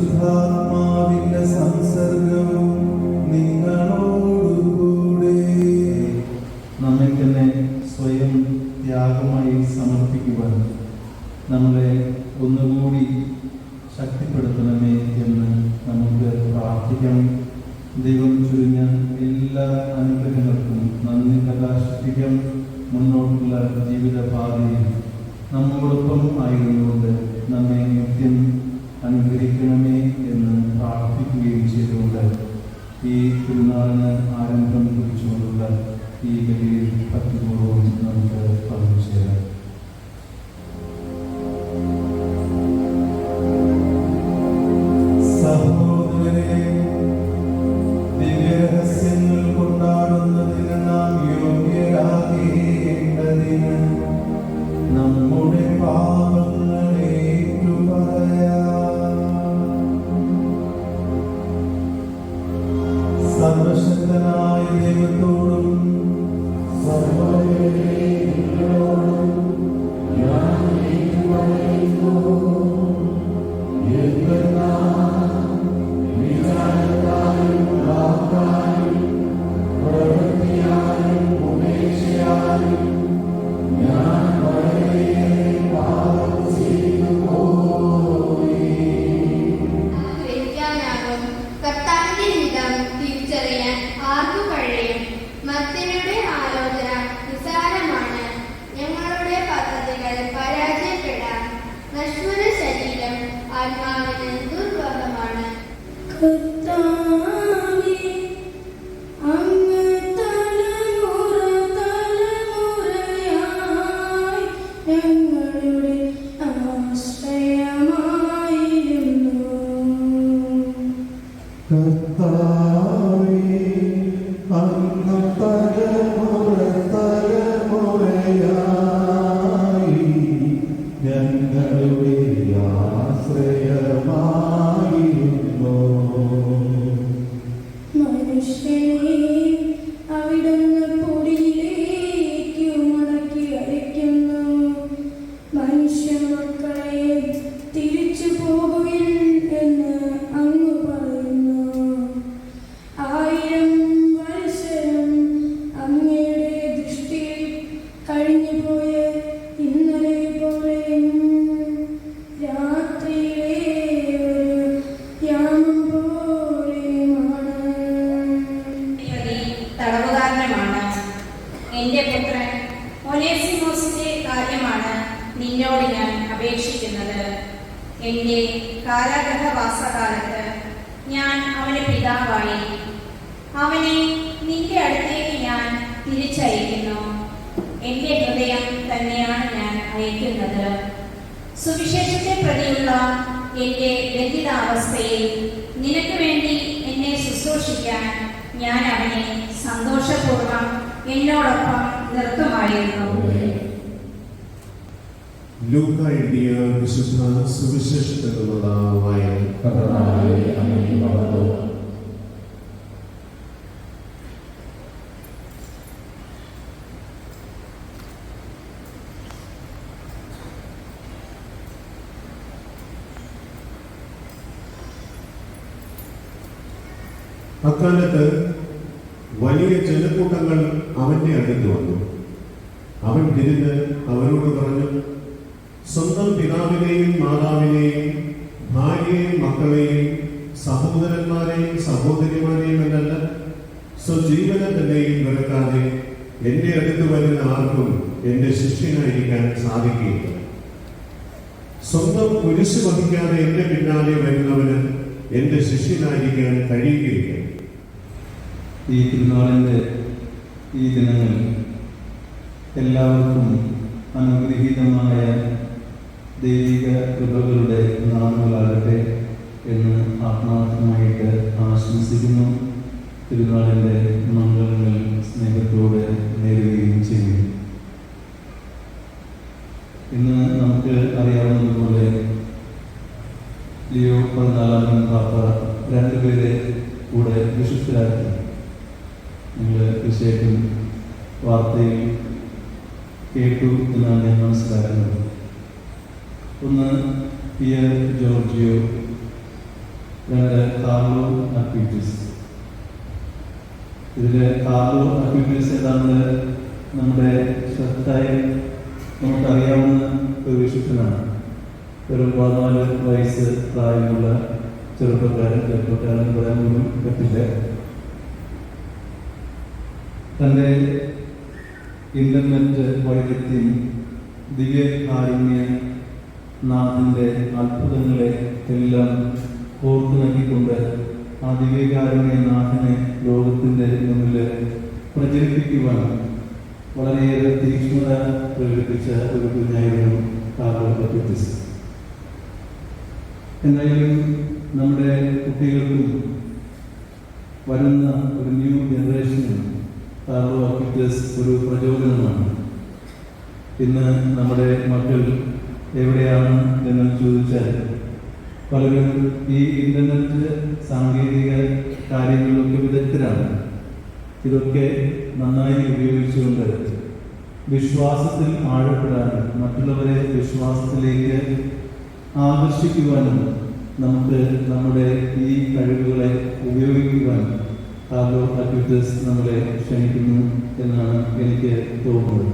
പരിശുദ്ധാത്മാവിന്റെ സംസർഗവും നിങ്ങളോടുകൂടെ. നമ്മെ തന്നെ സ്വയം ത്യാഗമായി സമർപ്പിക്കുവാൻ നമ്മളെ ഒന്നുകൂടി ശക്തിപ്പെടുത്തണമേ എന്ന് നമുക്ക് പ്രാർത്ഥിക്കാം. ദൈവം ചുരുങ്ങിയ എല്ലാ അനുഗ്രഹങ്ങൾക്കും നന്ദി പ്രകാശിപ്പിക്കാം. മുന്നോട്ടുള്ള ജീവിതപാതയിൽ നമ്മോടൊപ്പം ആയിരുന്നുകൊണ്ട് നമ്മെ നിത്യം അനുഗ്രഹിക്കണമേ എന്ന് പ്രാർത്ഥിക്കുകയും ചെയ്തുകൊണ്ട് ഈ തിരുനാളിന് ആരംഭം കുറിച്ചുകൊണ്ടുള്ള ഈ ബലിയിൽ ഭക്തിപൂർവ്വം നമുക്ക് പങ്കുചേരാം. സഹോദരരെ, ദിവ്യരഹസ്യങ്ങൾ കൊണ്ടാടുന്നതിന് നാം യോഗ്യരാകേണ്ടതിന് നമ്മുടെ പാപങ്ങളെ സർവശക്തനായ ദൈവത്തോടും എന്റെ പുത്രൻ ഒനേസിമോസിന്റെ കാര്യമാണ് നിന്നോട് ഞാൻ അപേക്ഷിക്കുന്നത്. എന്റെ കാരാഗൃഹവാസകാലത്ത് ഞാൻ അവന് പിതാവായി. അവനെ നിന്റെ അടുത്തേക്ക് ഞാൻ തിരിച്ചയക്കുന്നു. എന്റെ ഹൃദയം തന്നെയാണ് ഞാൻ അയക്കുന്നത്. സുവിശേഷത്തെ പ്രതിയുള്ള എന്റെ ബന്ധിതാവസ്ഥയിൽ നിനക്ക് വേണ്ടി എന്നെ ശുശ്രൂഷിക്കാൻ ഞാൻ അവനെ സന്തോഷപൂർവ്വം എന്നോടൊപ്പം നിർത്തുമായിരുന്നു. ലൂക്ക എഴുതിയ വിശുദ്ധ സുവിശേഷത്തിൽ നിന്നുള്ള വായന. അക്കാലത്ത് വലിയ ജനക്കൂട്ടങ്ങൾ അവന്റെ അടുത്ത് വന്നു. അവൻ തിരിഞ്ഞ് അവരോട് പറഞ്ഞു, സ്വന്തം പിതാവിനെയും മാതാവിനെയും ഭാര്യയെയും മക്കളെയും സഹോദരന്മാരെയും സഹോദരിമാരെയും എന്നല്ല, സ്വജീവനെ തന്നെയും വെറുക്കാതെ എന്റെ അടുത്ത് വരുന്ന ആർക്കും എന്റെ ശിഷ്യനായിരിക്കാൻ സാധിക്കുകയില്ല. സ്വന്തം കുരിശ് വഹിക്കാതെ എന്റെ പിന്നാലെ വരുന്നവന് എന്റെ ശിഷ്യനായിരിക്കാൻ കഴിയുകയില്ല. ഈ തിരുനാളിൻ്റെ ഈ ദിനങ്ങൾ എല്ലാവർക്കും അനുഗ്രഹീതമായ ദൈവിക കൃപകളുടെ നാളുകളാകട്ടെ എന്ന് ആത്മാർത്ഥമായിട്ട് ആശംസിക്കുന്നു. തിരുനാളിൻ്റെ മംഗളങ്ങൾ സ്നേഹത്തോടെ നേരുകയും ചെയ്യും. ഇന്ന് നമുക്ക് അറിയാവുന്നതുപോലെ ലിയോ 14 പാപ്പ രണ്ടുപേരെ കൂടെ വിശുദ്ധരാക്കി. നിങ്ങൾ തീർച്ചയായിട്ടും വാർത്തയിൽ കേട്ടു എന്നാണ് ഞാൻ മനസ്സിലാക്കുന്നത്. ഒന്ന് പിയർ ജോർജിയോ, രണ്ട് കാർലോ അക്വീറ്റസ്. ഇതിൽ കാർലോ അക്വീറ്റസ് ഏതാണ്ട് നമ്മുടെ ശ്രദ്ധയെ നമുക്കറിയാവുന്ന ഒരു വിശുദ്ധനാണ്. ഒരു 14 വയസ്സ് പ്രായമുള്ള ചെറുപ്പക്കാരൻ പറയാൻ പോലും പറ്റില്ല. തൻ്റെ ഇന്റർനെറ്റ് വൈദഗ്ധ്യം ദിവ്യകാരുണ്യ നാഥൻ്റെ അത്ഭുതങ്ങളെ എല്ലാം ഓർത്തു നൽകിക്കൊണ്ട് ആ ദിവ്യകാരുണ്യ നാഥനെ ലോകത്തിൻ്റെ മുന്നിൽ പ്രചരിപ്പിക്കുവാൻ വളരെയേറെ തീക്ഷ്ണത പ്രകടിപ്പിച്ച ഒരു കുഞ്ഞായിരുന്നു കാർലോ അക്വീറ്റസ്. എന്തായാലും നമ്മുടെ കുട്ടികൾക്കും വരുന്ന ഒരു ന്യൂ ജനറേഷനും കാർലോ അക്വീറ്റസ് ഒരു പ്രചോദനമാണ്. ഇന്ന് നമ്മുടെ മക്കൾ എവിടെയാണ് എന്ന് ചോദിച്ചാൽ പലരും ഈ ഇന്റർനെറ്റ് സാങ്കേതിക കാര്യങ്ങളിലൊക്കെ വിദഗ്ധരാണ്. ഇതൊക്കെ നന്നായി ഉപയോഗിച്ചുകൊണ്ട് വിശ്വാസത്തിൽ ആഴപ്പെടാനും മറ്റുള്ളവരെ വിശ്വാസത്തിലേക്ക് ആകർഷിക്കുവാനും നമുക്ക് നമ്മുടെ ഈ കഴിവുകളെ ഉപയോഗിക്കുവാൻ കാർലോ അക്വീറ്റസ് നമ്മളെ ക്ഷണിക്കുന്നു എന്നാണ് എനിക്ക് തോന്നുന്നത്.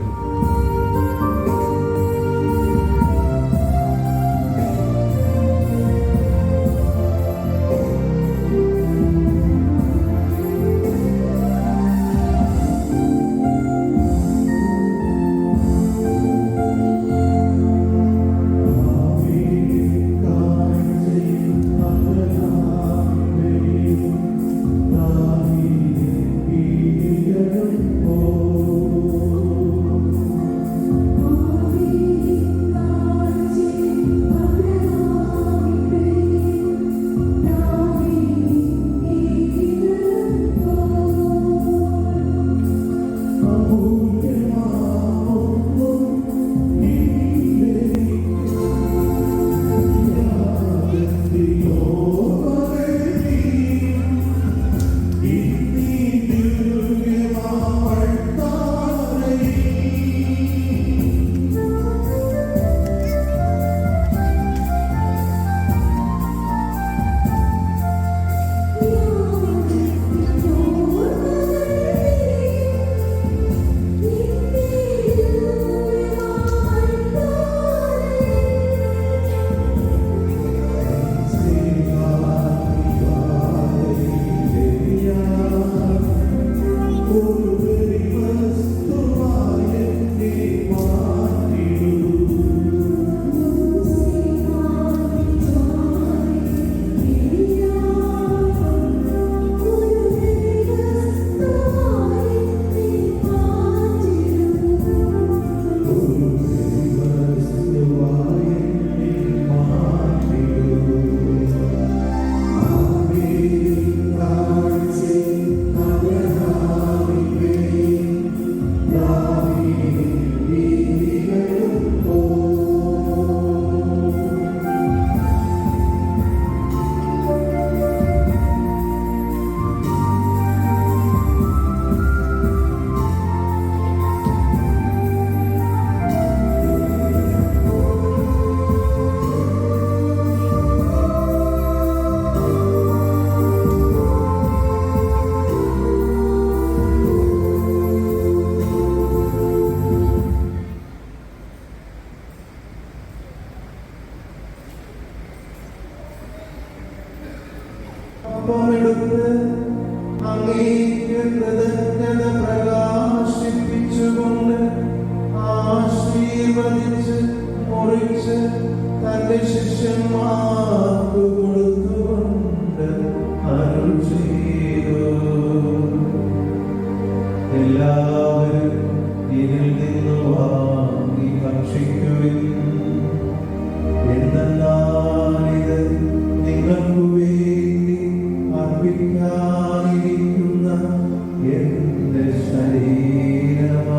ഒപ്പമെടുത്ത് അങ്ങേക്ക് കൃതജ്ഞത പ്രകാശിപ്പിച്ചുകൊണ്ട് ആശീർവദിച്ച് മുറിച്ച് തന്റെ ശിഷ്യന്മാർക്ക് കൊടുത്തുകൊണ്ട് അരുൾ ചെയ്തു. എല്ലാവരും ഇതിൽ നിന്ന് വാങ്ങി ഭക്ഷിക്കുവിൻ. എന്തെന്നാലിത് നിങ്ങൾക്കു വേണ്ടി അർപ്പിക്കാനിരിക്കുന്ന എന്റെ ശരീരമാകുന്നു.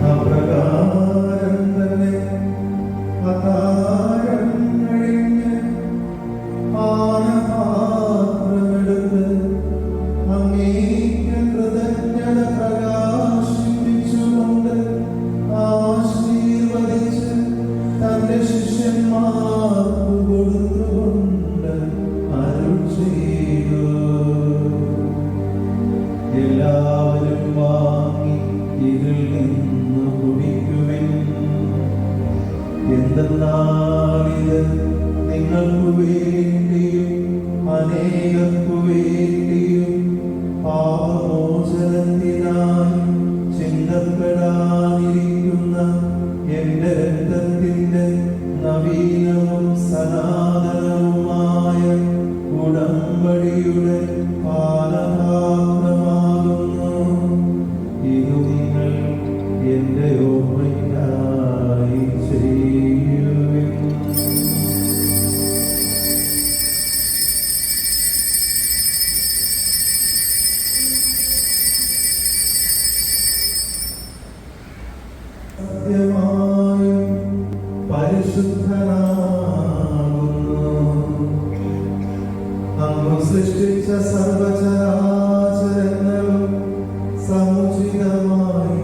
അപ്രകാരം തന്നെ അത്താഴം കഴിഞ്ഞ് പാനപാത്രമെടുത്ത് അങ്ങേക്ക് കൃതജ്ഞത പ്രകാശിപ്പിച്ചുകൊണ്ട് ആശീർവദിച്ച് തന്റെ ശിഷ്യന്മാർക്ക് കൊടുത്തുകൊണ്ട് അരുൾ ചെയ്തു. എല്ലാവരും വാങ്ങി ഇതിൽ നിന്ന് കുടിക്കുവിൻ. എന്തെന്നാലിത് നിങ്ങൾക്കു വേണ്ടിയും അനേകർക്കു വേണ്ടിയും പാപമോചനത്തിനായി ചിന്തപ്പെടാനിരിക്കുന്ന എന്റെ രക്തത്തിന്റെ നവീനവും സനാതനവുമായ ഉടമ്പടിയുടെ പാനപാത്രമാകുന്നു. ഇതു നിങ്ങൾ എന്റെ ഓർമ്മയ്ക്കായി ചെയ്യുവിൻ. സത്യമായും പരിശുദ്ധനാകുന്നു. അങ്ങ് സൃഷ്ടിച്ച സർവചരാചരങ്ങളും സമുചിതമായി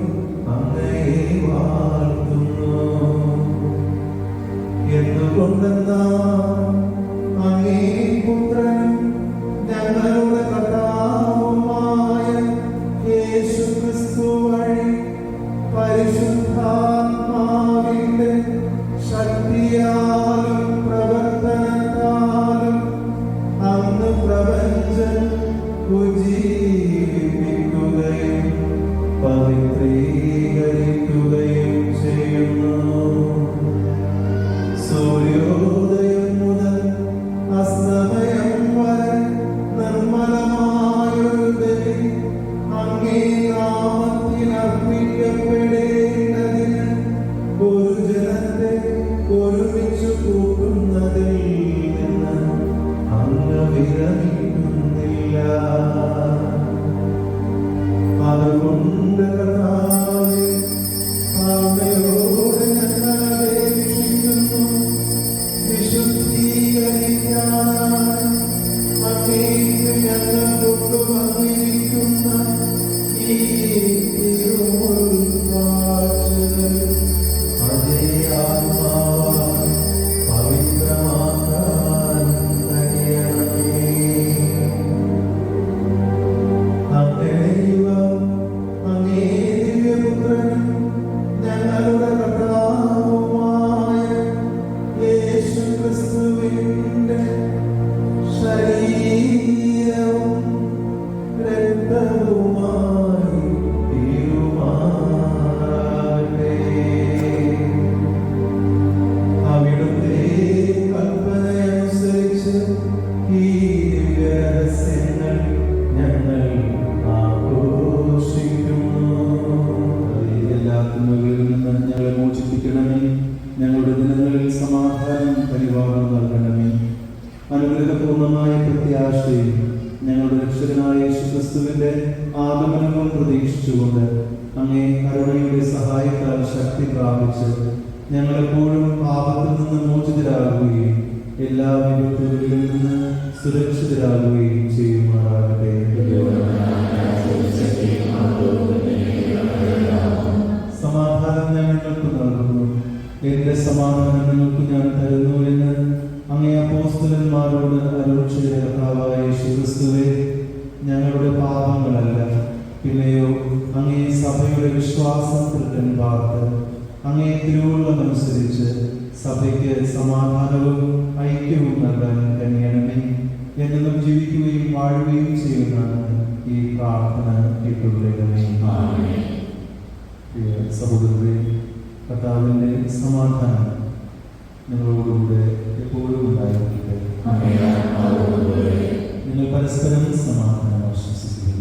അങ്ങയെ വാഴ്ത്തുന്നു. എന്തുകൊണ്ടെന്നാൽ അങ്ങേ പുത്രനും ഞങ്ങളുടെ കർത്താവുമായ യേശുക്രിസ്തു വഴി പരിശുദ്ധാത്മാവിന്റെ ശക്തിയാലും പ്രവർത്തനത്താലും അങ്ങ് പ്രപഞ്ചം ഉജ്ജീവിപ്പിക്കുകയും പവിത്രീകരിക്കുകയും ചെയ്യുന്നു. സൂര്യോദയം മുതൽ അസ്തമയം വരെ നിർമ്മലമായൊരു ബലി അങ്ങേ നാമത്തിൽ അർപ്പിക്കപ്പെടേണ്ടതിന് ഒരു ജനത്തെ ഒരുമിച്ച് കൂട്ടുന്നതിൽ നിന്ന് അങ്ങ് വിരമിക്കുന്നില്ല. അതുകൊണ്ട് കർത്താവേ, അങ്ങയോട് ഞങ്ങൾ അപേക്ഷിക്കുന്നു. വിശുദ്ധീകരിക്കാനായി അങ്ങേക്ക് ഞങ്ങൾ കൊണ്ടുവന്നിരിക്കുന്ന ഈ തിരുമുൾക്കാഴ്ചകൾ അതേ ആത്മാവാൽ പവിത്രമാക്കാൻ കഴിയണമേ. അങ്ങനെ ഇവ അങ്ങേ ദിവ്യപുത്രനും ഞങ്ങളുടെ കർത്താവുമായ യേശുക്രിസ്തുവിന്റെ ശരീരവും രക്തവുമായി തീരുമാറാകട്ടെ. അവിടുത്തെ കൽപ്പനയനുസരിച്ച് ഈ ദിവ്യരഹസ്യങ്ങൾ ഞങ്ങൾ ആഘോഷിക്കുന്നു. എല്ലാ തിന്മകളിൽ നിന്ന് ഞങ്ങളെ മോചിപ്പിക്കണമേ. ഞങ്ങളുടെ ദിനങ്ങളിൽ സമാധാനം പരിപാലനം നൽകണമേ. അനുഗ്രഹപൂർണമായ പ്രത്യാശയും ഞങ്ങളുടെ രക്ഷകനായ യേശുക്രിസ്തുവിന്റെ ആഗമനവും പ്രതീക്ഷിച്ചുകൊണ്ട് അങ്ങേ കരുണയുടെ സഹായത്താൽ ശക്തി പ്രാപിച്ച് ഞങ്ങളെപ്പോഴും പാപത്തിൽ നിന്ന് മോചിതരാകുകയും എല്ലാ വിപത്തുകളിൽ നിന്ന് സുരക്ഷിതരാകുകയും ചെയ്യുമാറാകട്ടെ. സമാധാനം ഞാൻ നിങ്ങൾക്ക് നൽകുന്നു, എന്റെ സമാധാനം നിങ്ങൾക്ക് ഞാൻ തരുന്നു എന്ന് അങ്ങേ അപ്പോസ്തലന്മാരോട് അരുളി ചെയ്ത കർത്താവായ യേശുക്രിസ്തുവേ, ഞങ്ങളുടെ പാപങ്ങളല്ല പിന്നെയോ അങ്ങേ സഭയുടെ വിശ്വാസം തൃക്കൻ പാർത്ത് അങ്ങേ തിരുവുള്ളമനുസരിച്ച് സഭയ്ക്ക് സമാധാനവും ഐക്യവും നൽകാൻ കഴിയണമേ. എന്നും ജീവിക്കുകയും വാഴുകയും ചെയ്യുന്ന ഈ പ്രാർത്ഥന കേട്ടുകൊള്ളണമേ. പ്രിയ സഹോദരരെ, കർത്താവിൻ്റെ സമാധാനം നിങ്ങളോടുകൂടെ എപ്പോഴും ഉണ്ടായിരിക്കട്ടെ. നിങ്ങൾ പരസ്പരം സമാധാനം ആശംസിക്കുന്നു.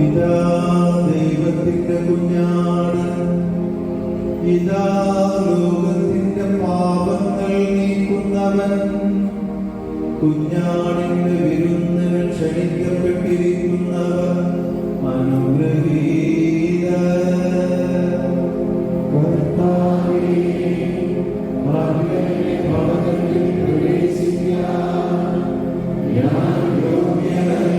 ഇതാ ദൈവത്തിന്റെ കുഞ്ഞാട്, ഇതാ ലോകത്തിന്റെ പാപങ്ങൾ നീക്കുന്നവൻ. കുഞ്ഞാടിന്റെ വിരുന്ന് ക്ഷണിക്കപ്പെട്ടിരിക്കുന്നവൻ അനുഗ്രഹീതൻ. കർത്താവേ, അങ്ങയുടെ ഭവനത്തിൽ പ്രവേശിക്കാൻ ഞാൻ യോഗ്യനല്ല.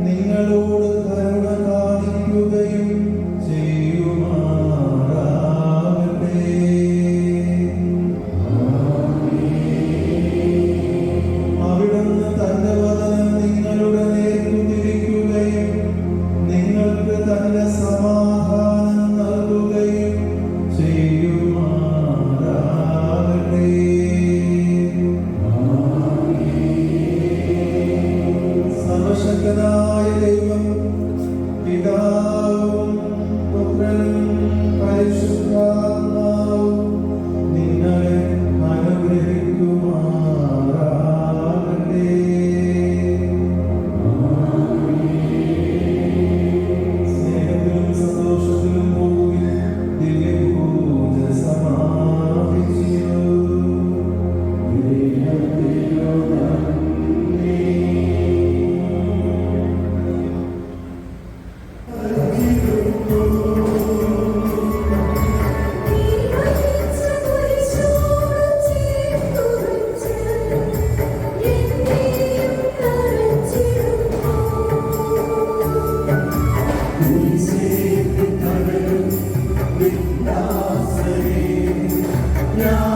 നിങ്ങളോട് കരുണ കാണിക്കുകയും ചെയ്യുമാറാകട്ടെ. അവിടുന്ന് തന്റെ വചനം നിങ്ങളുടെ നേർക്കു തിരിക്കുകയും നിങ്ങൾക്ക് തന്റെ സമാധാനം നൽകുകയും ചെയ്യുമാറാകട്ടെ. സർവശക്തനായ ദൈവം പിതാവും പുത്രനും പരിശുദ്ധാത്മാവും നിങ്ങളെ അനുഗ്രഹിക്കുമാറാകട്ടെ. സ്നേഹത്തിലും സന്തോഷത്തിലും പോകുകയും ദിവ്യപൂജ സമാപിച്ചു. Yeah.